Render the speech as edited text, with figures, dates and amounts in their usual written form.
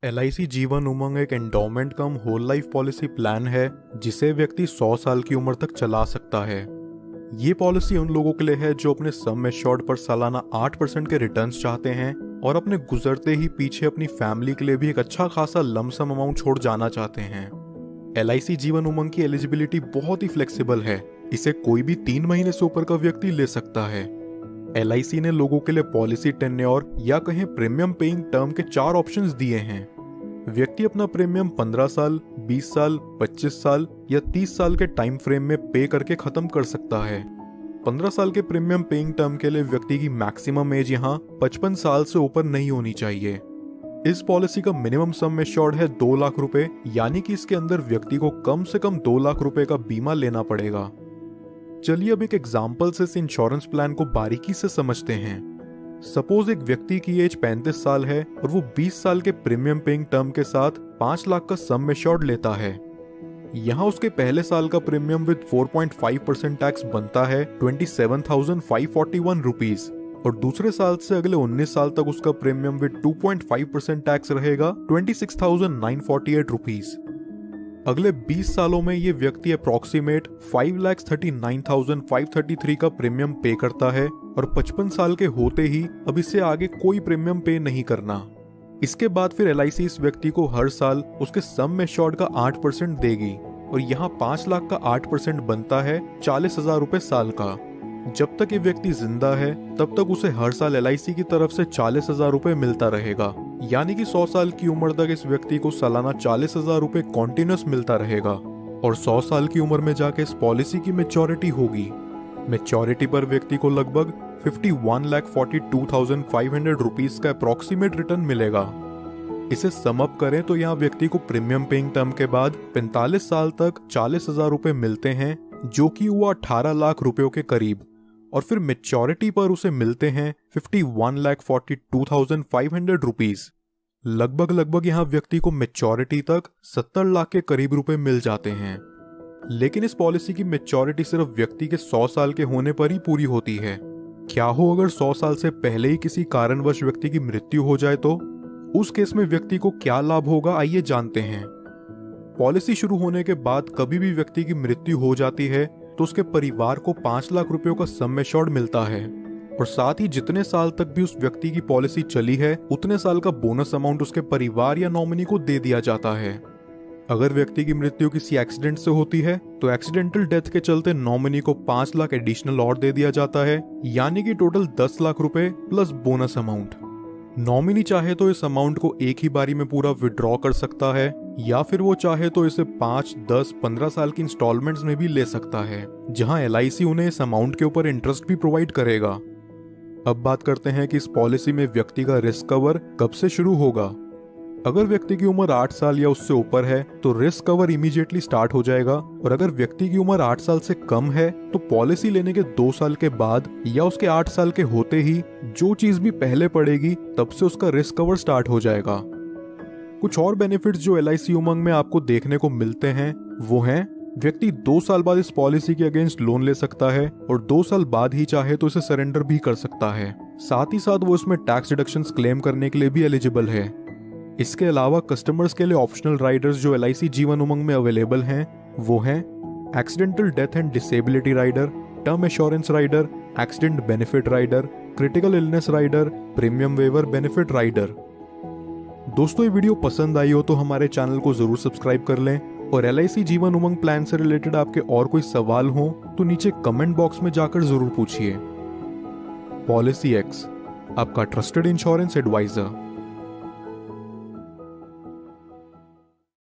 LIC Jeevan Umang एक endowment कम whole life policy plan है जिसे व्यक्ति 100 साल की उम्र तक चला सकता है। ये पॉलिसी उन लोगों के लिए है जो अपने सम एश्योर्ड पर सालाना 8% के रिटर्न्स चाहते हैं और अपने गुजरते ही पीछे अपनी फैमिली के लिए भी एक अच्छा खासा लमसम अमाउंट छोड़ जाना चाहते हैं। LIC जीवन उमंग की एलिजिबिलिटी बहुत ही फ्लेक्सिबल है। इसे कोई भी 3 महीने से ऊपर का व्यक्ति ले सकता है। LIC ने लोगों के लिए पॉलिसी टेन्योर या कहें प्रीमियम पेइंग टर्म के 4 ऑप्शंस दिए हैं। व्यक्ति अपना प्रीमियम 15 साल, 20 साल, 25 साल या 30 साल के टाइम फ्रेम में पे करके खत्म कर सकता है। 15 साल के प्रीमियम पेइंग टर्म के लिए व्यक्ति की मैक्सिमम एज यहाँ 55 साल से ऊपर नहीं होनी चाहिए। इस पॉलिसी का मिनिमम सम एश्योर्ड है 2 लाख रुपए, यानी कि इसके अंदर व्यक्ति को कम से कम 2 लाख रुपए का बीमा लेना पड़ेगा। चलिए अब एक एग्जाम्पल से इस इंश्योरेंस प्लान को बारीकी से समझते हैं। सपोज एक व्यक्ति की एज 35 साल है और वो 20 साल के प्रीमियम पेइंग टर्म के साथ 5 लाख का सम एश्योर्ड लेता है। यहाँ उसके पहले साल का प्रीमियम विद 4.5% टैक्स बनता है 27,541 रुपीज और दूसरे साल से अगले 19 साल तक उसका प्रीमियम विद 2.5% टैक्स रहेगा 26,948 रुपीज। अगले 20 सालों में ये व्यक्ति अप्रॉक्सीमेट 5,39,533 का प्रीमियम पे करता है और 55 साल के होते ही अब इससे आगे कोई प्रीमियम पे नहीं करना। इसके बाद फिर LIC इस व्यक्ति को हर साल उसके सम एश्योर्ड का 8% देगी और यहाँ 5 लाख का 8% बनता है 40,000 रुपए साल का। जब तक ये व्यक्ति जिंदा है तब तक उसे हर साल LIC की तरफ से 40,000 रुपए मिलता रहेगा, यानी कि 100 साल की उम्र तक इस व्यक्ति को सालाना 40,000 रुपए कॉन्टिन्यूस मिलता रहेगा और 100 साल की उम्र में जाके इस पॉलिसी की मैच्योरिटी होगी। मैच्योरिटी पर व्यक्ति को लगभग 51,42,500 रुपीज का अप्रॉक्सीमेट रिटर्न मिलेगा। इसे सम अप करें तो यहाँ व्यक्ति को प्रीमियम पेइंग टर्म के बाद 45 साल तक 40,000 रुपए मिलते हैं, जो कि हुआ 18 लाख रुपयों के करीब, और फिर मैच्योरिटी पर उसे मिलते हैं 51,42,500 रुपीज। लगभग यहाँ व्यक्ति को मैच्योरिटी तक 70 लाख के करीब रुपए मिल जाते हैं। लेकिन इस पॉलिसी की मैच्योरिटी सिर्फ व्यक्ति के 100 साल के होने पर ही पूरी होती है। क्या हो अगर 100 साल से पहले ही किसी कारणवश व्यक्ति की मृत्यु हो जाए तो उस केस में व्यक्ति को क्या लाभ होगा, आइए जानते हैं। पॉलिसी शुरू होने के बाद कभी भी व्यक्ति की मृत्यु हो जाती है तो उसके परिवार को 5 लाख रुपयों का सम एश्योर्ड मिलता है और साथ ही जितने साल तक भी उस व्यक्ति की पॉलिसी चली है उतने साल का बोनस अमाउंट उसके परिवार या नॉमिनी को दे दिया जाता है। अगर व्यक्ति की मृत्यु किसी एक्सीडेंट से होती है तो एक्सीडेंटल डेथ के चलते नॉमिनी को 5 लाख एडिशनल और दे दिया जाता है, यानी कि टोटल 10 लाख रुपए प्लस बोनस अमाउंट। नॉमिनी चाहे तो इस अमाउंट को एक ही बारी में पूरा विड्रॉ कर सकता है या फिर वो चाहे तो इसे 5, 10, 15 साल की इंस्टॉलमेंट्स में भी ले सकता है, जहां LIC उन्हें इस अमाउंट के ऊपर इंटरेस्ट भी प्रोवाइड करेगा। अब बात करते हैं कि इस पॉलिसी में व्यक्ति का रिस्क कवर कब से शुरू होगा। अगर व्यक्ति की उम्र 8 साल या उससे ऊपर है तो रिस्क कवर इमीडिएटली स्टार्ट हो जाएगा और अगर व्यक्ति की उम्र 8 साल से कम है तो पॉलिसी लेने के 2 साल के बाद या उसके 8 साल के होते ही जो चीज भी पहले पड़ेगी तब से उसका रिस्क कवर स्टार्ट हो जाएगा। कुछ और बेनिफिट्स जो LIC उमंग में आपको देखने को मिलते हैं वो हैं, व्यक्ति 2 साल बाद इस पॉलिसी के अगेंस्ट लोन ले सकता है और 2 साल बाद ही चाहे तो इसे सरेंडर भी कर सकता है। साथ ही साथ वो इसमें टैक्स डिडक्शंस क्लेम करने के लिए भी एलिजिबल है। इसके अलावा कस्टमर्स के लिए ऑप्शनल राइडर्स जो LIC जीवन उमंग में अवेलेबल हैं वो हैं accidental death and disability rider, term assurance rider, accident benefit rider, critical illness rider, premium waiver benefit rider. दोस्तों ये वीडियो पसंद आई हो तो हमारे चैनल को जरूर सब्सक्राइब कर लें और LIC जीवन उमंग प्लान से रिलेटेड आपके और कोई सवाल हो तो नीचे कमेंट बॉक्स में जाकर जरूर पूछिए। पॉलिसी एक्स, आपका ट्रस्टेड इंश्योरेंस एडवाइजर।